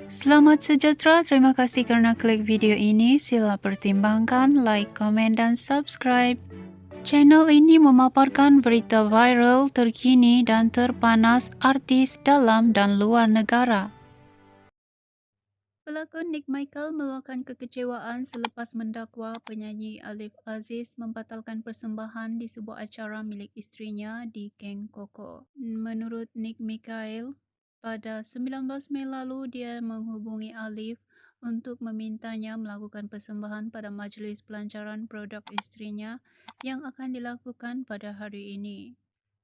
Selamat sejahtera, terima kasih kerana klik video ini. Sila pertimbangkan, like, komen dan subscribe. Channel ini memaparkan berita viral, terkini dan terpanas artis dalam dan luar negara. Pelakon Nick Michael meluahkan kekecewaan selepas mendakwa penyanyi Alif Aziz membatalkan persembahan di sebuah acara milik isterinya di Keng Koko. Menurut Nick Michael, pada 19 Mei lalu dia menghubungi Alif untuk memintanya melakukan persembahan pada majlis pelancaran produk isterinya yang akan dilakukan pada hari ini.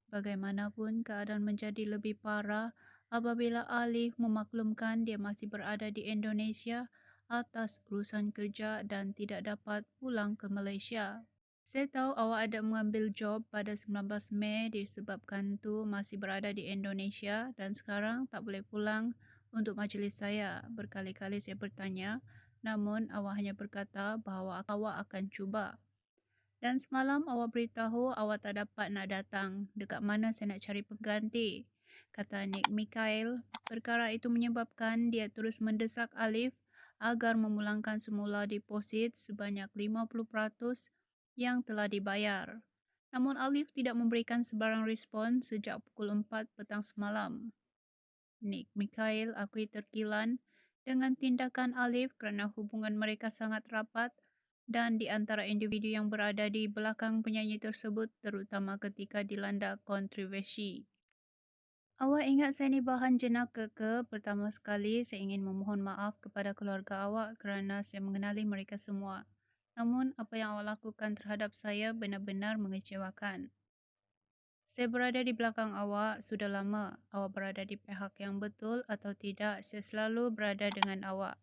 Bagaimanapun, keadaan menjadi lebih parah apabila Alif memaklumkan dia masih berada di Indonesia atas urusan kerja dan tidak dapat pulang ke Malaysia. Saya tahu awak ada mengambil job pada 19 Mei disebabkan tu masih berada di Indonesia dan sekarang tak boleh pulang untuk majlis saya. Berkali-kali saya bertanya, namun awak hanya berkata bahawa awak akan cuba. Dan semalam awak beritahu awak tak dapat nak datang. Dekat mana saya nak cari pengganti? Kata Nick Michael. Perkara itu menyebabkan dia terus mendesak Alif agar memulangkan semula deposit sebanyak 50% yang telah dibayar. Namun Alif tidak memberikan sebarang respon sejak pukul 4 petang semalam. Nick Michael akui terkilan dengan tindakan Alif kerana hubungan mereka sangat rapat dan di antara individu yang berada di belakang penyanyi tersebut terutama ketika dilanda kontroversi. Awak ingat saya ni bahan jenaka ke? Pertama sekali saya ingin memohon maaf kepada keluarga awak kerana saya mengenali mereka semua. Namun apa yang awak lakukan terhadap saya benar-benar mengecewakan. Saya berada di belakang awak sudah lama. Awak berada di pihak yang betul atau tidak, saya selalu berada dengan awak.